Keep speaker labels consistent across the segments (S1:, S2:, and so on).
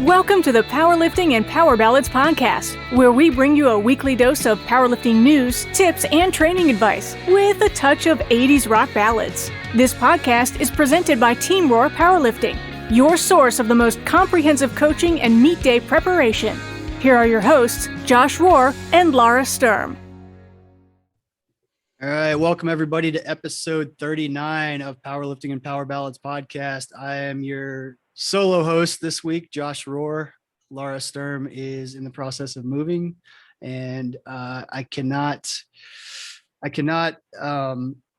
S1: Welcome to the Powerlifting and Power Ballads podcast, where we bring you a weekly dose of powerlifting news, tips, and training advice with a touch of 80s rock ballads. This podcast is presented by Team Rohr Powerlifting, your source of the most comprehensive coaching and meet day preparation. Here are your hosts, Josh Rohr and Laura Sturm.
S2: All right, welcome everybody to episode 39 of Powerlifting and Power Ballads podcast. I am your solo host this week, Josh Rohr. Laura Sturm is in the process of moving, and I cannot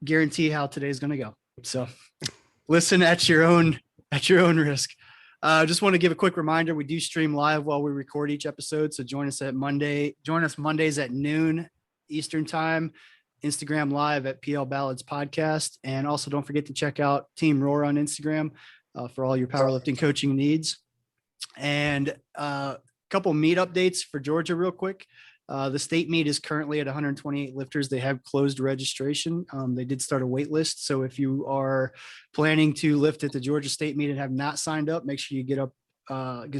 S2: guarantee how today's going to go. So listen at your own risk. Just want to give a quick reminder: we do stream live while we record each episode. So join us Mondays at noon Eastern time. Instagram live at PL Ballads podcast. And also don't forget to check out Team Rohr on Instagram for all your powerlifting coaching needs. And a couple meet updates for Georgia real quick. The state meet is currently at 128 lifters. They have closed registration. They did start a wait list. So if you are planning to lift at the Georgia state meet and have not signed up, make sure you get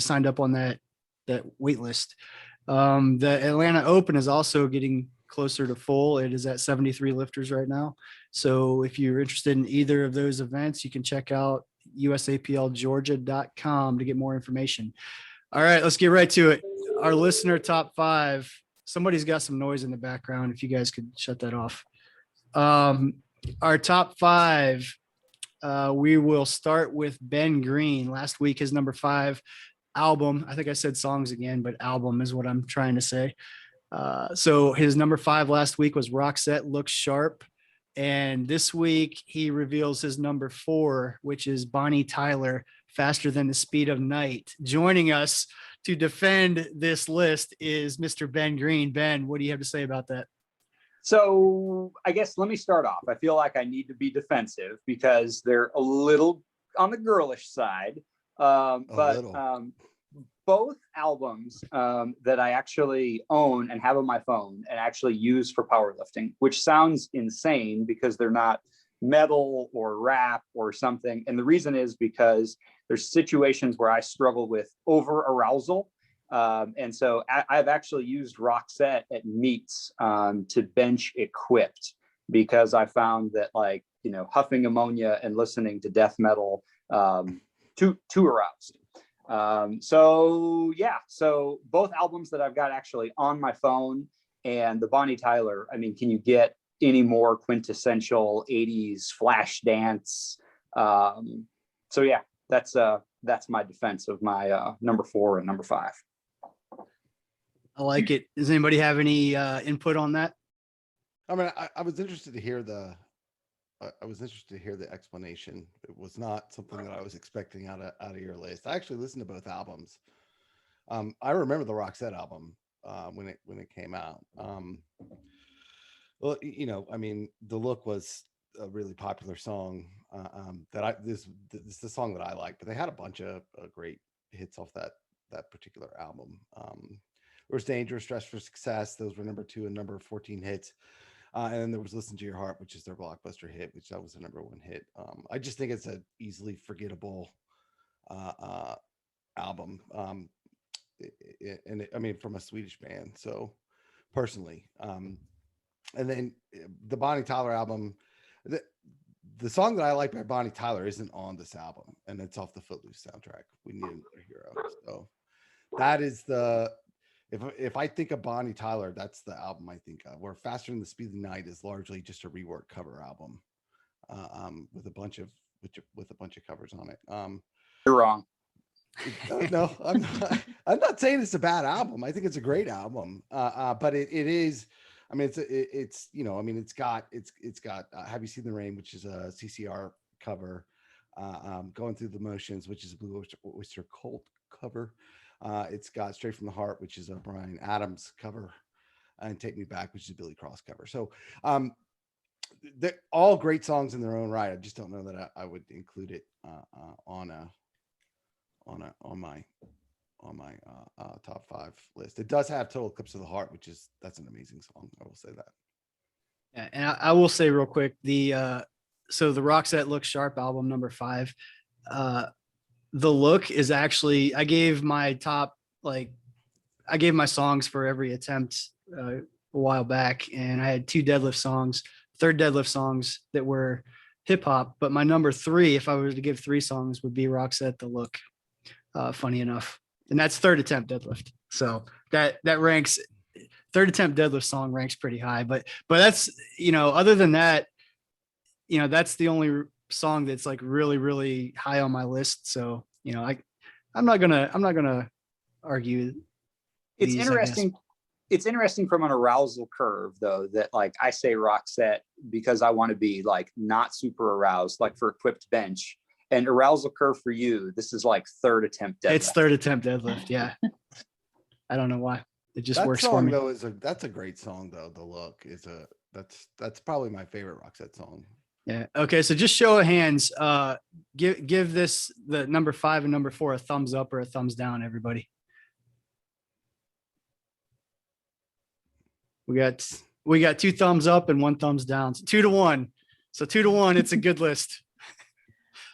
S2: signed up on that wait list. The Atlanta Open is also getting closer to full. It is at 73 lifters right now. So if you're interested in either of those events, you can check out usaplgeorgia.com to get more information. All right, let's get right to it. Our listener top 5. Somebody's got some noise in the background. If you guys could shut that off. Our top 5, we will start with Ben Green. Last week, his number 5 album, I think I said songs again, but album is what I'm trying to say. So his number 5 last week was Roxette, Looks Sharp. And this week he reveals his number 4, which is Bonnie Tyler, Faster Than the Speed of Night. Joining us to defend this list is Mr. Ben Green. Ben, what do you have to say about that?
S3: So I guess let me start off. I feel like I need to be defensive because they're a little on the girlish side. Both albums that I actually own and have on my phone and actually use for powerlifting, which sounds insane because they're not metal or rap or something. And the reason is because there's situations where I struggle with over arousal. And so I've actually used Roxette at meets to bench equipped because I found that, like, huffing ammonia and listening to death metal too aroused. So both albums that I've got actually on my phone, and the Bonnie Tyler, I mean, can you get any more quintessential 80s flash dance? That's my defense of my number 4 and number 5.
S2: I like it. Does anybody have any input on that?
S4: I mean, I was interested to hear the explanation. It was not something that I was expecting out of your list. I actually listened to both albums. I remember the Roxette album when it came out. Well, I mean, The Look was a really popular song this is the song that I like, but they had a bunch of great hits off that particular album. There was Dangerous, Dress for Success. Those were number 2 and number 14 hits. And then there was Listen to Your Heart, which is their blockbuster hit, which that was the number 1 hit. I just think it's an easily forgettable album. I mean, from a Swedish band. So personally, and then the Bonnie Tyler album, the song that I like by Bonnie Tyler isn't on this album, and it's off the Footloose soundtrack. We Need Another Hero. So that is if I think of Bonnie Tyler, that's the album I think of. Where Faster Than the Speed of Night is largely just a rework cover album, with a bunch of covers on it.
S3: You're wrong.
S4: No, I'm not saying it's a bad album. I think it's a great album. But it is. I mean, it's got Have You Seen the Rain, which is a CCR cover. Going Through the Motions, which is a Blue Oyster Cult cover. It's got Straight from the Heart, which is a Bryan Adams cover, and Take Me Back, which is a Billy Cross cover. So they're all great songs in their own right. I just don't know that I would include it on my top 5 list. It does have Total Eclipse of the Heart, that's an amazing song. I will say that.
S2: Yeah, and I will say real quick, the Roxette Looks Sharp album number 5, The Look is actually, I gave my songs for every attempt a while back, and I had third deadlift songs that were hip hop, but my number 3, if I were to give 3 songs, would be Roxette, The Look. Funny enough. And that's third attempt deadlift. So that ranks, third attempt deadlift song ranks pretty high, but that's, other than that, that's the only song that's like really, really high on my list. So, I'm not gonna argue.
S3: It's
S2: these,
S3: interesting. It's interesting from an arousal curve, though, that like I say Roxette because I want to be like not super aroused, like for equipped bench. And arousal curve for you, this is like third attempt deadlift.
S2: It's third attempt deadlift. Yeah. I don't know why. It just
S4: that
S2: works
S4: song,
S2: for me.
S4: Though, that's a great song, though. The Look is that's probably my favorite Roxette song.
S2: Yeah. Okay. So just show of hands. Give this, the number 5 and number 4, a thumbs up or a thumbs down, everybody. We got 2 thumbs up and 1 thumbs down. So 2-1. So 2-1. It's a good list.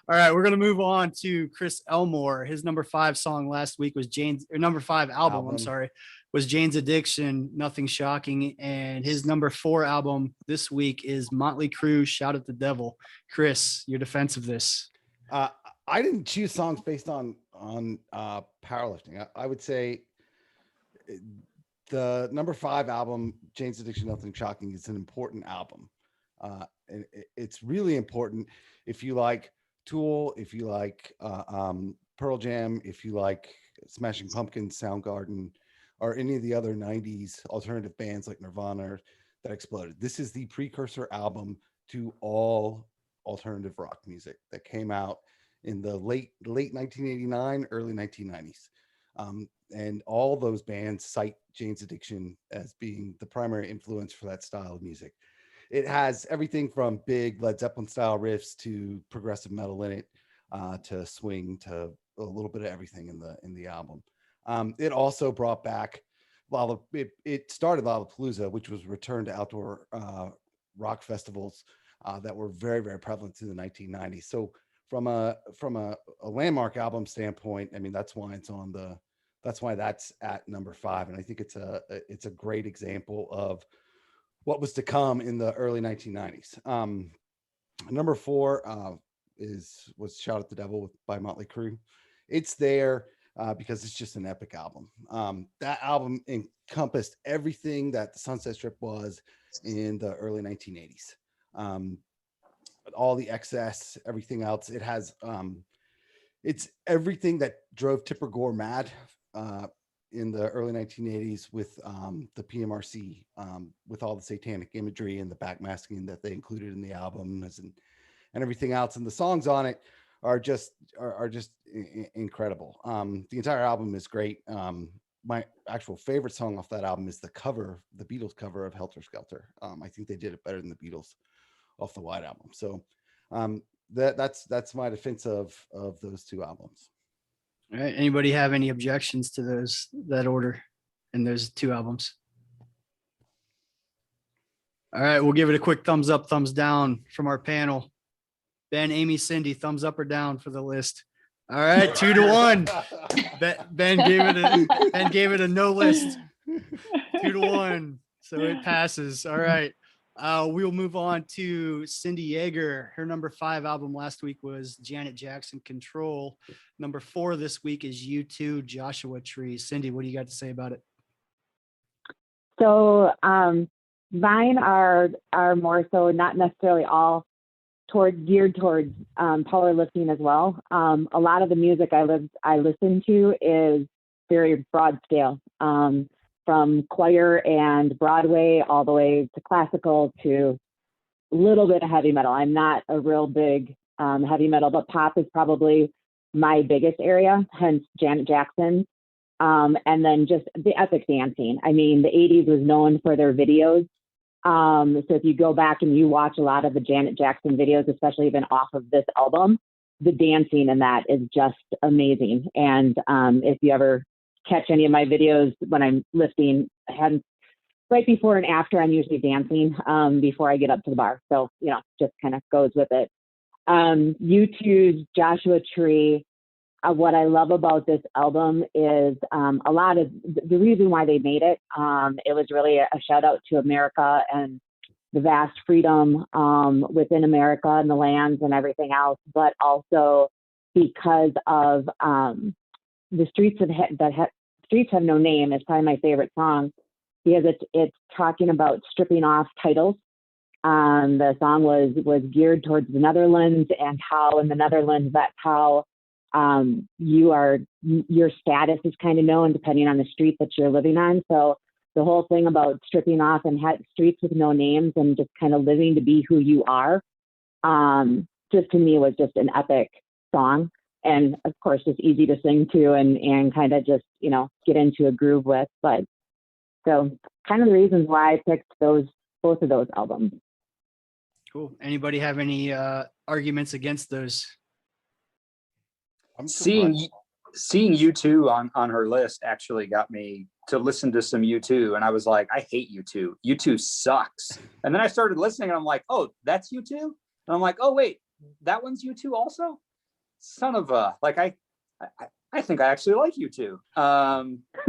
S2: All right, we're gonna move on to Chris Elmore. His number 5 song last week was number 5 album. I'm sorry, was Jane's Addiction. Nothing Shocking. And his number 4 album this week is Motley Crue, Shout at the Devil. Chris, your defense of this?
S4: I didn't choose songs based on powerlifting. I would say the number 5 album, Jane's Addiction, Nothing Shocking, is an important album. And it's really important if you like Tool, if you like Pearl Jam, if you like Smashing Pumpkins, Soundgarden, or any of the other 90s alternative bands like Nirvana that exploded. This is the precursor album to all alternative rock music that came out in the late 1989, early 1990s. And all those bands cite Jane's Addiction as being the primary influence for that style of music. It has everything from big Led Zeppelin style riffs to progressive metal in it, to swing, to a little bit of everything in the album. It also brought back it started Lollapalooza, which was returned to outdoor rock festivals that were very, very prevalent in the 1990s. So from a landmark album standpoint, I mean, that's why that's at number 5. And I think it's a great example of what was to come in the early 1990s. Number 4 was Shout at the Devil by Motley Crue. It's there because it's just an epic album. That album encompassed everything that the Sunset Strip was in the early 1980s. All the excess, everything else. It has it's everything that drove Tipper Gore mad in the early 1980s with the PMRC, with all the satanic imagery and the backmasking that they included in the album and everything else. And the songs on it are just incredible. The entire album is great. My actual favorite song off that album is the Beatles cover of Helter Skelter. I think they did it better than the Beatles off the White Album. So that's my defense of those 2 albums.
S2: All right. Anybody have any objections to that order and those 2 albums? All right, we'll give it a quick thumbs up, thumbs down from our panel. Ben, Amy, Cindy, thumbs up or down for the list. All right, 2-1. Ben gave it a no list. 2-1. So it passes. All right. We'll move on to Cindy Yeager. Her number 5 album last week was Janet Jackson, Control. Number 4 this week is U2, Joshua Tree. Cindy, what do you got to say about it?
S5: So mine are more so not necessarily all geared towards powerlifting as well. A lot of the music I listen to is very broad scale. From choir and Broadway all the way to classical to a little bit of heavy metal. I'm not a real big heavy metal, but pop is probably my biggest area, hence Janet Jackson. And then just the epic dancing. I mean, the 80s was known for their videos. So if you go back and you watch a lot of the Janet Jackson videos, especially even off of this album, the dancing in that is just amazing. And if you ever catch any of my videos when I'm lifting, right before and after, I'm usually dancing before I get up to the bar. So, just kind of goes with it. U2's Joshua Tree. what I love about this album is a lot of the reason why they made it. It was really a shout out to America and the vast freedom within America and the lands and everything else, but also because of the streets streets have no name is probably my favorite song because it's talking about stripping off titles. The song was geared towards the Netherlands and how in the Netherlands that's how your status is kind of known depending on the street that you're living on. So the whole thing about stripping off and streets with no names and just kind of living to be who you are, just to me was just an epic song. And of course, just easy to sing to and kind of just, get into a groove with. But so kind of the reasons why I picked both of those albums.
S2: Cool. Anybody have any arguments against those?
S4: I'm
S3: Seeing U2 on her list actually got me to listen to some U2, and I was like, I hate U2. U2 sucks. And then I started listening, and I'm like, oh, that's U2? And I'm like, oh wait, that one's U2 also? Son of a, like I think I actually like U2.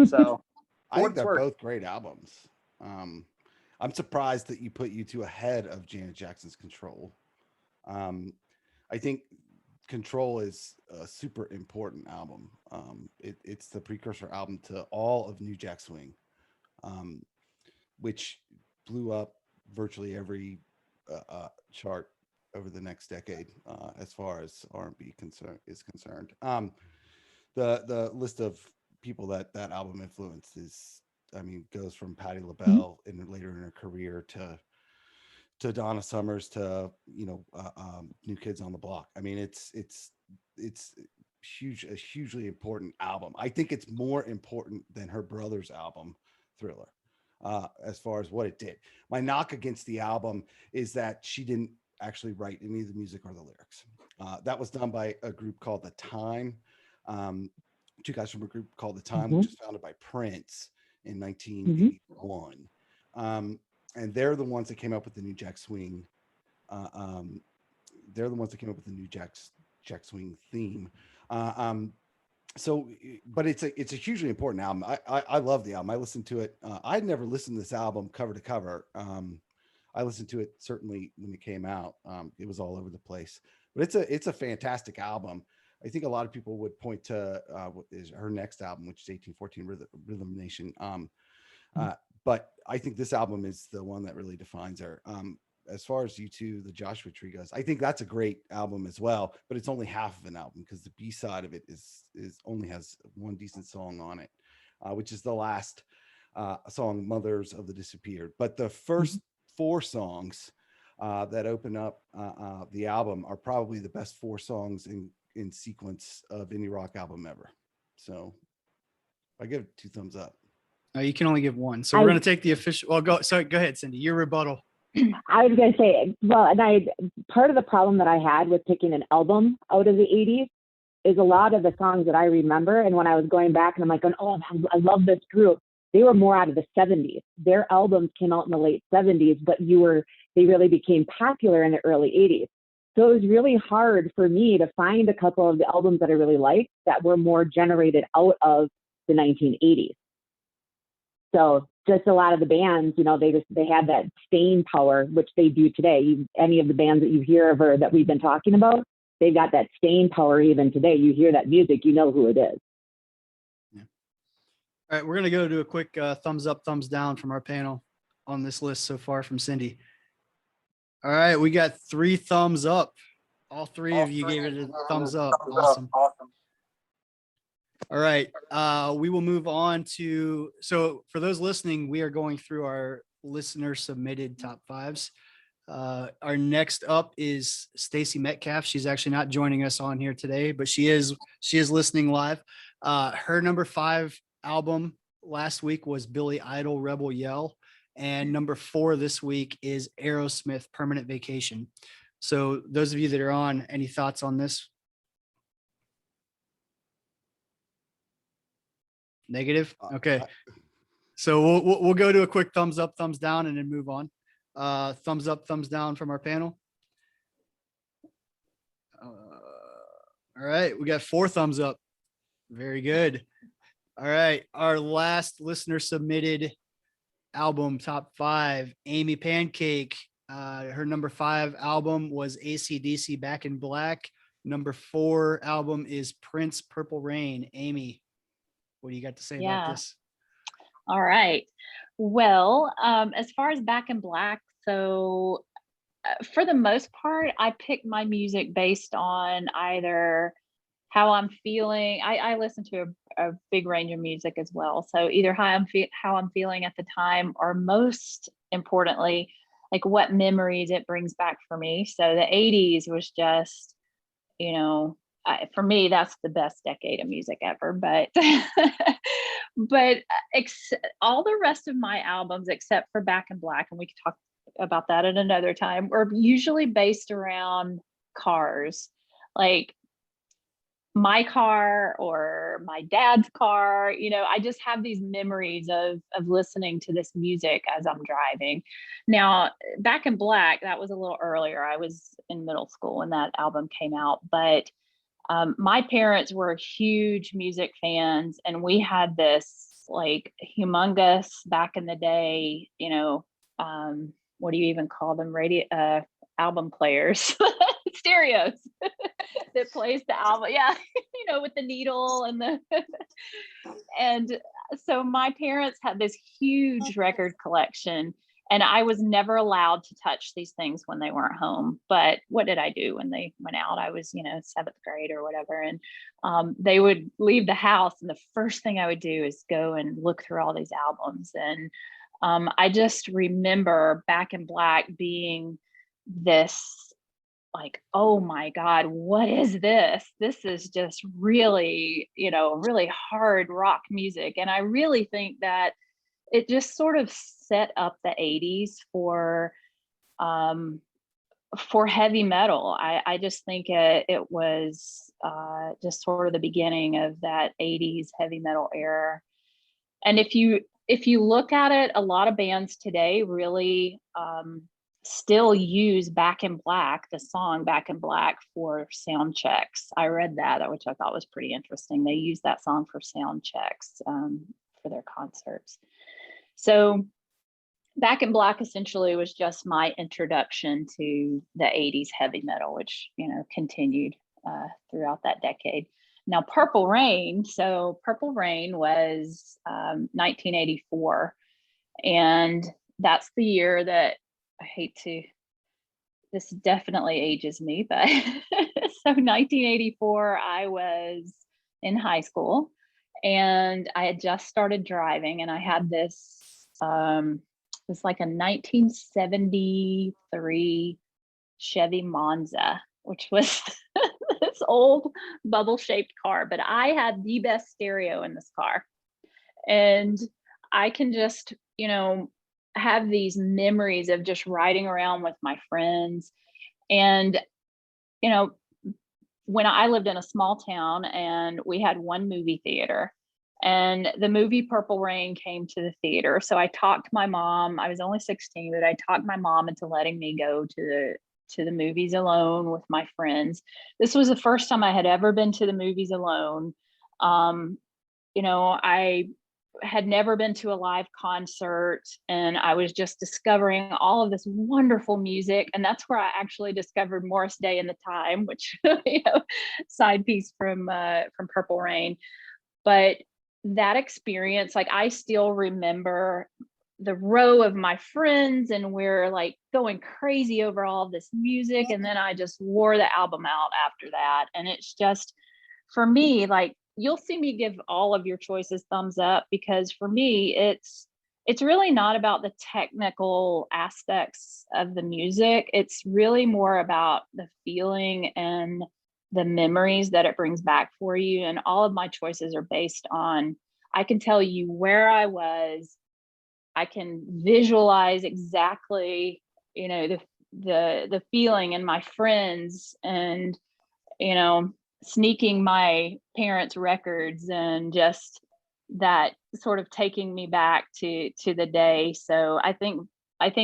S3: So
S4: I think they're both great albums. I'm surprised that you put U2 ahead of Janet Jackson's Control. I think Control is a super important album. It's the precursor album to all of New Jack Swing, which blew up virtually every chart over the next decade as far as R&B is concerned. The list of people that album influenced goes from Patti LaBelle and later in her career to Donna Summers to New Kids on the Block. I mean, it's a hugely important album. I think it's more important than her brother's album Thriller as far as what it did. My knock against the album is that she didn't actually write any of the music or the lyrics. That was done by a group called the Time. Two guys from a group called the Time, which was founded by Prince in 1981. And they're the ones that came up with the New Jack Swing. They're the ones that came up with the New Jack Swing theme. But it's a hugely important album. I love the album. I listened to it. I'd never listened to this album cover to cover. I listened to it certainly when it came out. It was all over the place, but it's a fantastic album. I think a lot of people would point to what is her next album, which is 1814 Rhythm Nation. But I think this album is the one that really defines her. As far as U2, the Joshua Tree goes, I think that's a great album as well, but it's only half of an album because the B side of it is only has one decent song on it, which is the last song, Mothers of the Disappeared. But the first four songs that open up the album are probably the best four songs in sequence of any rock album ever. So I give it 2 thumbs up.
S2: You can only give one. So we're going to take the official. Well, go ahead, Cindy. Your rebuttal.
S5: I was going to say, part of the problem that I had with picking an album out of the 80s is a lot of the songs that I remember. And when I was going back and I'm like, oh, I love this group. They were more out of the 70s. Their albums came out in the late 70s, but they really became popular in the early 80s. So it was really hard for me to find a couple of the albums that I really liked that were more generated out of the 1980s. So just a lot of the bands, they had that staying power, which they do today. Any of the bands that you hear of or that we've been talking about, they've got that staying power even today. You hear that music, you know who it is.
S2: Yeah. All right, we're going to go to a quick thumbs up, thumbs down from our panel on this list so far from Cindy. All right, we got 3 thumbs up. All three of you gave it a thumbs up. Awesome. All right, we will move on to, so for those listening, we are going through our listener submitted top 5s. Our next up is Stacy Metcalf. She's actually not joining us on here today, but she is listening live. Her number 5 album last week was Billy Idol, Rebel Yell. And number 4 this week is Aerosmith, Permanent Vacation. So those of you that are on, any thoughts on this? Negative? Okay. So we'll go to a quick thumbs up, thumbs down, and then move on. Thumbs up, thumbs down from our panel. All All right. We got 4 thumbs up. Very good. All right. Our last listener submitted album, top 5, Amy Pancake. Her number 5 album was ACDC Back in Black. Number 4 album is Prince Purple Rain. Amy, what do you got to say about this?
S6: All right. Well, as far as Back in Black, so for the most part, I pick my music based on either how I'm feeling. I listen to a big range of music as well. So either how I'm feeling at the time, or most importantly, like what memories it brings back for me. So the 80s was just, for me, that's the best decade of music ever. But but all the rest of my albums, except for Back in Black, and we could talk about that at another time, are usually based around cars, like my car or my dad's car. I just have these memories of listening to this music as I'm driving. Now, Back in Black, that was a little earlier. I was in middle school when that album came out, but my parents were huge music fans, and we had this like humongous, back in the day, what do you even call them? Album players, stereos that plays the album. Yeah. With the needle and so my parents had this huge record collection, and I was never allowed to touch these things when they weren't home. But what did I do when they went out? I was, 7th grade or whatever. And they would leave the house, and the first thing I would do is go and look through all these albums. And I just remember Back in Black being this like, oh my God, what is this? This is just really, really hard rock music. And I really think that it just sort of set up the 80s for heavy metal. I just think it was just sort of the beginning of that 80s heavy metal era. And if you look at it, a lot of bands today really still use Back in Black, the song Back in Black, for sound checks. I read that, which I thought was pretty interesting. They use that song for sound checks for their concerts. So Back in Black essentially was just my introduction to the 80s heavy metal, which, continued throughout that decade. Now, Purple Rain. So Purple Rain was 1984. And that's the year that this definitely ages me, but so 1984, I was in high school, and I had just started driving, and I had this, it's like a 1973 Chevy Monza, which was this old bubble-shaped car, but I had the best stereo in this car. And I can just, have these memories of just riding around with my friends. And, when I lived in a small town, and we had one movie theater, and the movie Purple Rain came to the theater. So I talked my mom, I was only 16, but I talked my mom into letting me go to the movies alone with my friends. This was the first time I had ever been to the movies alone. I had never been to a live concert, and I was just discovering all of this wonderful music. And that's where I actually discovered Morris Day and the Time, which, side piece from Purple Rain. But that experience, like, I still remember the row of my friends, and we're like going crazy over all of this music. And then I just wore the album out after that. And it's just, for me, like, you'll see me give all of your choices thumbs up, because for me, it's really not about the technical aspects of the music. It's really more about the feeling and the memories that it brings back for you. And all of my choices are based on, I can tell you where I was. I can visualize exactly, the feeling, and my friends, and, sneaking my parents' records, and just that sort of taking me back to the day. So I think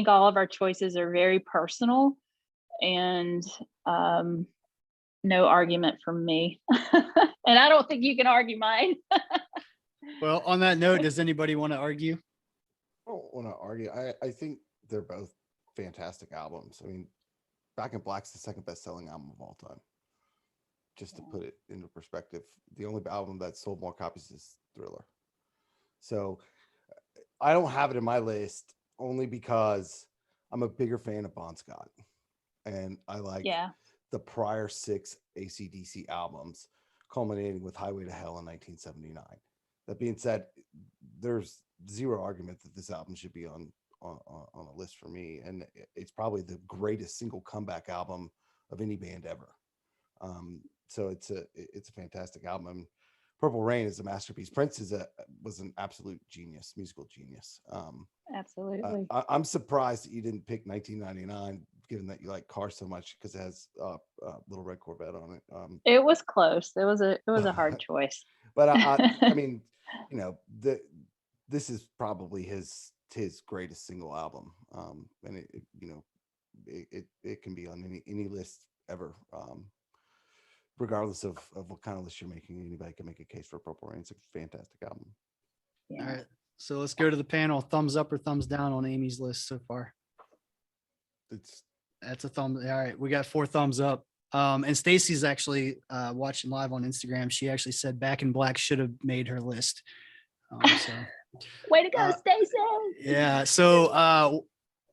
S6: all of our choices are very personal, and no argument from me. And I don't think you can argue mine.
S2: Well, on that note, does anybody want to argue?
S4: I don't want to argue. I think they're both fantastic albums. I mean, Back in Black's the second best selling album of all time. Just to put it into perspective, the only album that sold more copies is Thriller. So I don't have it in my list only because I'm a bigger fan of Bon Scott, and I like the prior 6 ACDC albums, culminating with Highway to Hell in 1979. That being said, there's zero argument that this album should be on a list for me, and it's probably the greatest single comeback album of any band ever. So it's a fantastic album. Purple Rain is a masterpiece. Prince was an absolute genius, musical genius.
S6: Absolutely.
S4: I'm surprised that you didn't pick 1999, given that you like Cars so much, because it has Little Red Corvette on it.
S6: It was close. It was a hard choice.
S4: But I mean, you know, this is probably his greatest single album, and it can be on any list ever. Regardless of what kind of list you're making, anybody can make a case for Purple Rain. It's a fantastic album.
S6: Yeah.
S2: All right. So let's go to the panel. Thumbs up or thumbs down on Amy's list so far? That's a thumb. All right. We got 4 thumbs up. And Stacy's actually watching live on Instagram. She actually said Back in Black should have made her list. So
S6: way to go, Stacy.
S2: Yeah. So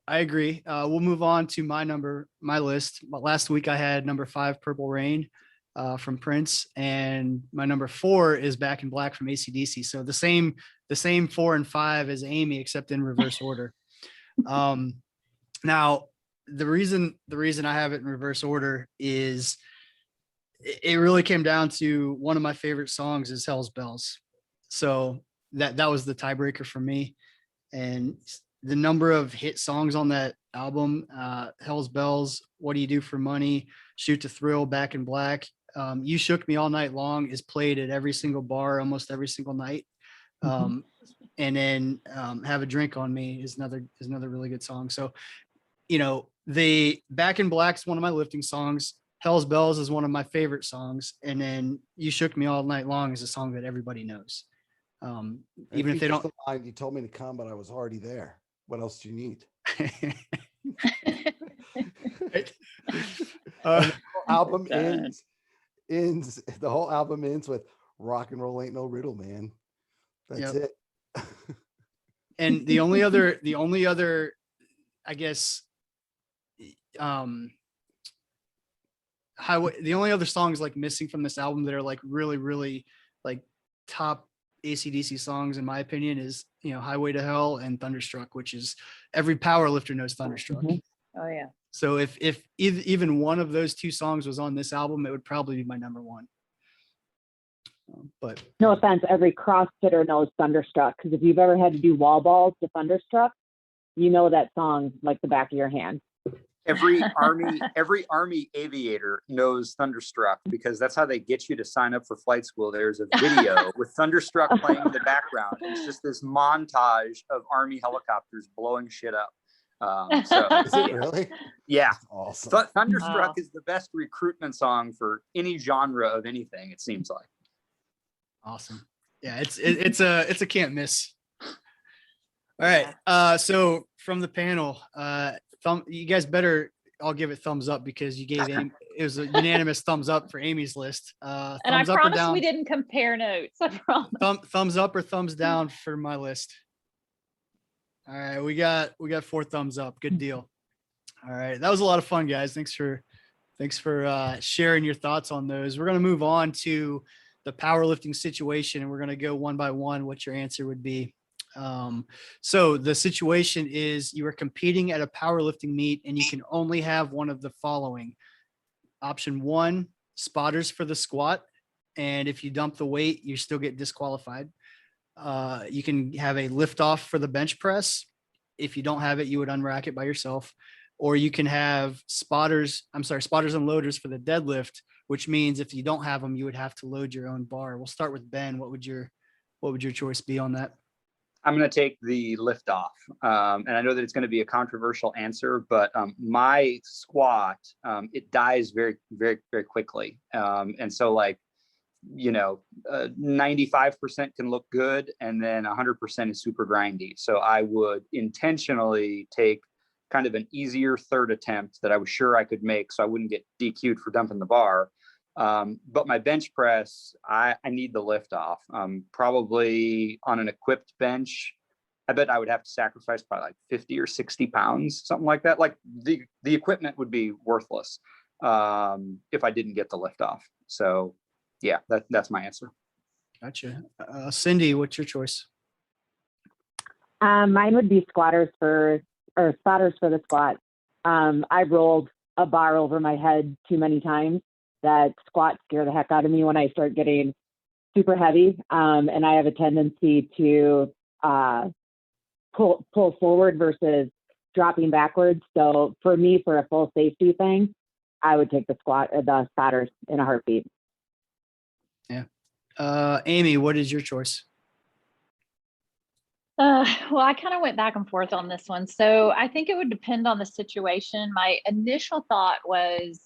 S2: I agree. We'll move on to my list. But last week I had number 5, Purple Rain. From Prince, and my number 4 is Back in Black from ACDC. So the same 4 and 5 as Amy, except in reverse order. Now the reason I have it in reverse order is it really came down to one of my favorite songs is Hell's Bells. So that was the tiebreaker for me, and the number of hit songs on that album, Hell's Bells, What Do You Do for Money, Shoot to Thrill, Back in Black. You Shook Me All Night Long is played at every single bar, almost every single night. And then Have a Drink on Me is another really good song. So, you know, the Back in Black is one of my lifting songs. Hell's Bells is one of my favorite songs. And then You Shook Me All Night Long is a song that everybody knows. Even if they don't.
S4: You told me to come, but I was already there. What else do you need? Album the whole album ends with Rock and Roll Ain't No Riddle, man. That's it.
S2: And the only other I guess the only other songs like missing from this album that are like really, really like top ACDC songs in my opinion is, you know, Highway to Hell and Thunderstruck, which is every power lifter knows Thunderstruck.
S6: Oh yeah.
S2: So if even one of those 2 songs was on this album, it would probably be my number 1. But
S5: no offense, every CrossFitter knows Thunderstruck, because if you've ever had to do wall balls to Thunderstruck, you know that song like the back of your hand.
S3: Every army aviator knows Thunderstruck, because that's how they get you to sign up for flight school. There's a video with Thunderstruck playing in the background. It's just this montage of army helicopters blowing shit up. So
S4: is it really?
S3: Yeah.
S4: Awesome.
S3: Thunderstruck is the best recruitment song for any genre of anything, it seems like.
S2: Awesome. Yeah, it's a can't miss. All right. So from the panel, you guys better all give it thumbs up, because you gave Amy, it was a unanimous thumbs up for Amy's list.
S6: And I promise we didn't compare notes. I promise.
S2: Thumbs up or thumbs down for my list. All right, we got 4 thumbs up. Good deal. All right, that was a lot of fun, guys. Thanks for sharing your thoughts on those. We're gonna move on to the powerlifting situation, and we're gonna go one by one what your answer would be. So the situation is you are competing at a powerlifting meet, and you can only have one of the following. Option 1, spotters for the squat, and if you dump the weight, you still get disqualified. You can have a lift off for the bench press. If you don't have it, you would unrack it by yourself. Or you can have spotters and loaders for the deadlift, which means if you don't have them, you would have to load your own bar. We'll start with Ben. What would your choice be on that?
S3: I'm going to take the lift off. And I know that it's going to be a controversial answer, but my squat, it dies very, very, very quickly. And so like, 95% can look good, and then 100% is super grindy. So I would intentionally take kind of an easier third attempt that I was sure I could make, so I wouldn't get DQ'd for dumping the bar. But my bench press, I need the lift off. Probably on an equipped bench, I bet I would have to sacrifice probably like 50 or 60 pounds, something like that. Like the equipment would be worthless if I didn't get the lift off. So yeah, that's my answer.
S2: Gotcha. Cindy, what's your choice?
S5: Mine would be spotters for the squat. I rolled a bar over my head too many times. That squats scare the heck out of me when I start getting super heavy. And I have a tendency to pull forward versus dropping backwards. So for me, for a full safety thing, I would take the spotters in a heartbeat.
S2: Yeah. Amy, what is your choice?
S6: Well, I kind of went back and forth on this one. So I think it would depend on the situation. My initial thought was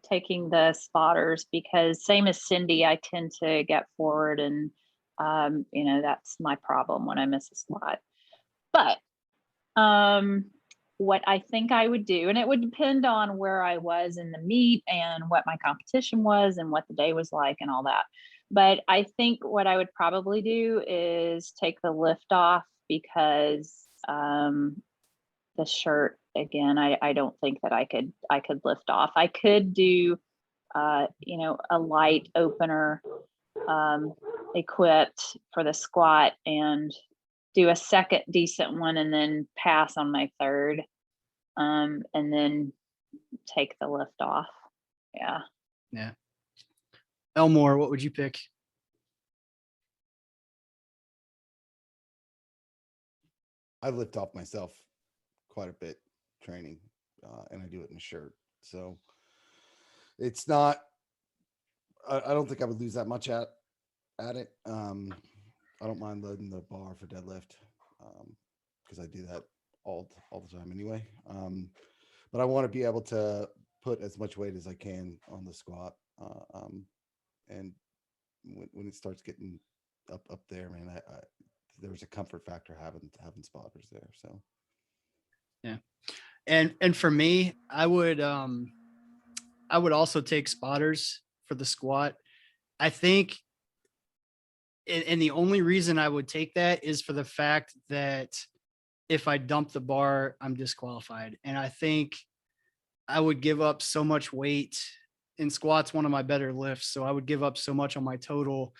S6: taking the spotters because same as Cindy, I tend to get forward and, that's my problem when I miss a squat. But what I think I would do, and it would depend on where I was in the meet and what my competition was and what the day was like and all that. But I think what I would probably do is take the lift off because the shirt, again, I don't think that I could lift off. I could do, a light opener equipped for the squat and do a second decent one and then pass on my third and then take the lift off. Yeah.
S2: Elmore, what would you pick?
S4: I lift off myself quite a bit training, and I do it in a shirt. So it's not, I don't think I would lose that much at it. I don't mind loading the bar for deadlift because I do that all the time anyway. But I want to be able to put as much weight as I can on the squat. And when it starts getting up there, man, there was a comfort factor having spotters there. So
S2: yeah. And for me, I would also take spotters for the squat. I think, and the only reason I would take that is for the fact that if I dump the bar, I'm disqualified. And I think I would give up so much weight, and squat's one of my better lifts. So I would give up so much on my total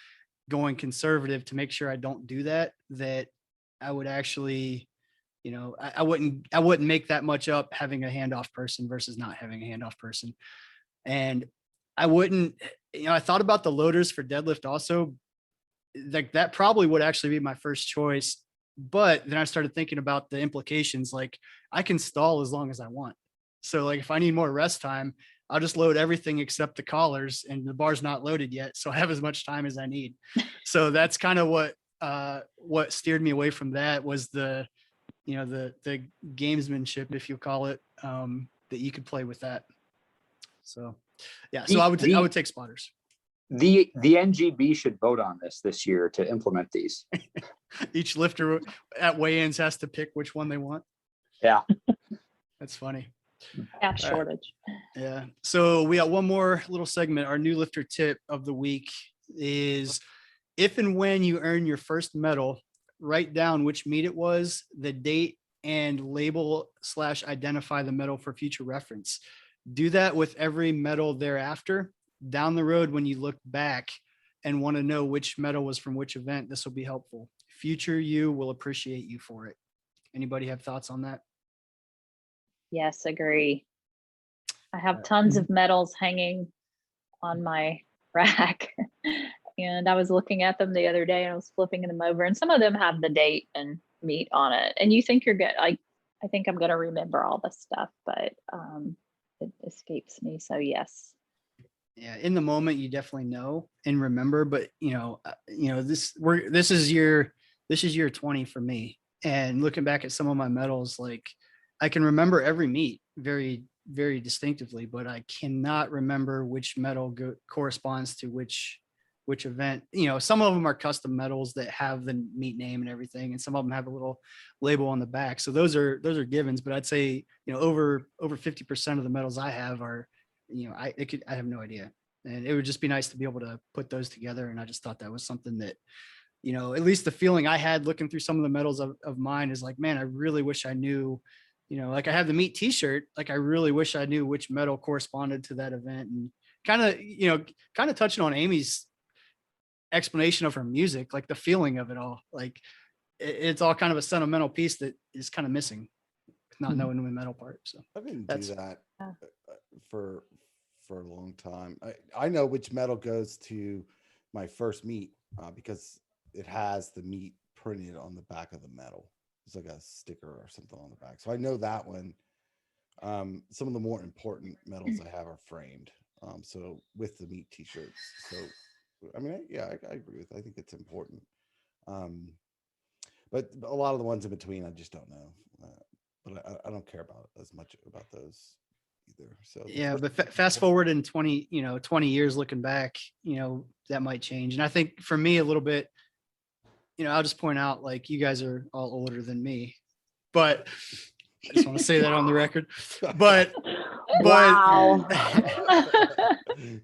S2: going conservative to make sure I don't do that I would actually, I wouldn't make that much up having a handoff person versus not having a handoff person. And I wouldn't, I thought about the loaders for deadlift also. Like that probably would actually be my first choice. But then I started thinking about the implications. Like I can stall as long as I want. So like if I need more rest time, I'll just load everything except the collars, and the bar's not loaded yet. So I have as much time as I need. So that's kind of what steered me away from that was the gamesmanship, if you call it, that you could play with that. So yeah, so I would take spotters.
S3: The NGB should vote on this year to implement these.
S2: Each lifter at weigh-ins has to pick which one they want.
S3: Yeah.
S2: That's funny.
S6: Yeah, shortage.
S2: Yeah. So we got one more little segment. Our new lifter tip of the week is if and when you earn your first medal, write down which meet it was, the date, and label/identify the medal for future reference. Do that with every medal thereafter. Down the road, when you look back and want to know which medal was from which event, this will be helpful. Future you will appreciate you for it. Anybody have thoughts on that?
S6: Yes, agree. I have tons of medals hanging on my rack. And I was looking at them the other day and I was flipping them over, and some of them have the date and meet on it. And you think you're good. I think I'm going to remember all this stuff, but it escapes me. So yes.
S2: Yeah, in the moment you definitely know and remember, but this is this is year 20 for me. And looking back at some of my medals, like I can remember every meet very, very distinctively, but I cannot remember which medal corresponds to which event. You know, some of them are custom medals that have the meet name and everything, and some of them have a little label on the back. So those are givens, but I'd say, you know, over 50% of the medals I have are, you know, I have no idea. And it would just be nice to be able to put those together. And I just thought that was something that, you know, at least the feeling I had looking through some of the medals of mine is like, man, I really wish I knew, you know, like I have the meet t-shirt, like I really wish I knew which medal corresponded to that event. And kind of touching on Amy's explanation of her music, like the feeling of it all, like it's all kind of a sentimental piece that is kind of missing, not knowing the metal part. So
S4: I didn't do that for a long time. I know which medal goes to my first meet because it has the meet printed on the back of the medal. It's like a sticker or something on the back. So I know that one. Some of the more important medals I have are framed. So with the meet t-shirts. So I mean, I agree with. I think it's important. But a lot of the ones in between, I just don't know. But I don't care about as much about those either. So
S2: yeah, but fast forward in 20 years looking back, you know, that might change. And I think for me a little bit, you know, I'll just point out, like, you guys are all older than me, but I just want to say that on the record. But
S5: wow.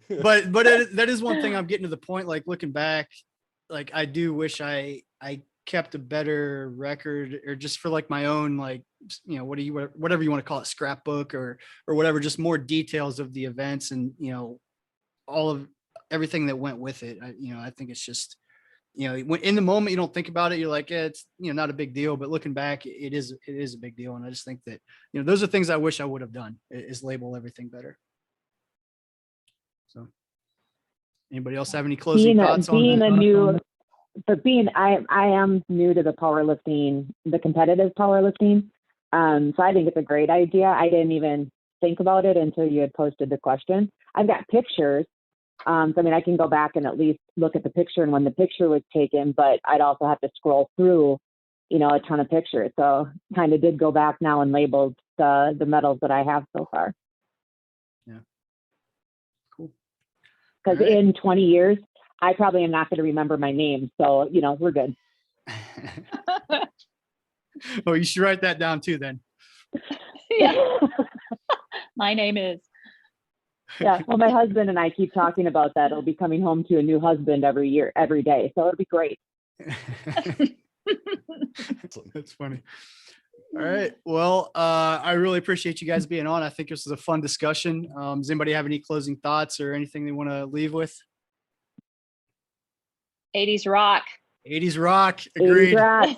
S2: but that is one thing I'm getting to the point, like looking back, like I do wish I kept a better record, or just for like my own, like, you know, whatever you want to call it, scrapbook or whatever, just more details of the events and, you know, all of everything that went with it. I think it's just, you know, when in the moment you don't think about it, you're like, yeah, it's, you know, not a big deal, but looking back, it is a big deal. And I just think that, you know, those are things I wish I would have done, is label everything better. So anybody else have any closing thoughts on that?
S5: I am new to the powerlifting, the competitive powerlifting. So I think it's a great idea. I didn't even think about it until you had posted the question. I've got pictures. So, I mean, I can go back and at least look at the picture and when the picture was taken, but I'd also have to scroll through, you know, a ton of pictures. So kind of did go back now and labeled the medals that I have so far.
S2: Yeah. Cool.
S5: Because in 20 years, I probably am not going to remember my name. So, you know, we're good.
S2: Oh, you should write that down too, then.
S6: Yeah. My name is.
S5: Yeah. Well, my husband and I keep talking about that. I'll be coming home to a new husband every day. So it'll be great.
S2: That's funny. All right. Well, I really appreciate you guys being on. I think this was a fun discussion. Does anybody have any closing thoughts or anything they want to leave with?
S6: 80's rock.
S2: 80's rock. Agreed.
S5: 80's rock.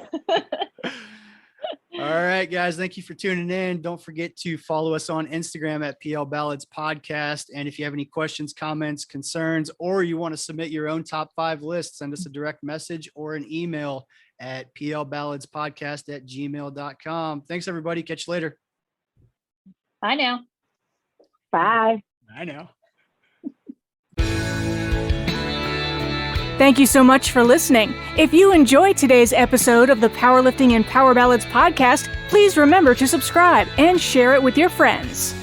S2: All right, guys. Thank you for tuning in. Don't forget to follow us on Instagram at PL Ballads Podcast. And if you have any questions, comments, concerns, or you want to submit your own top 5 list, send us a direct message or an email at plballadspodcast@gmail.com. Thanks, everybody. Catch you later.
S6: Bye now.
S5: Bye.
S2: Bye now.
S1: Thank you so much for listening. If you enjoyed today's episode of the Powerlifting and Power Ballads podcast, please remember to subscribe and share it with your friends.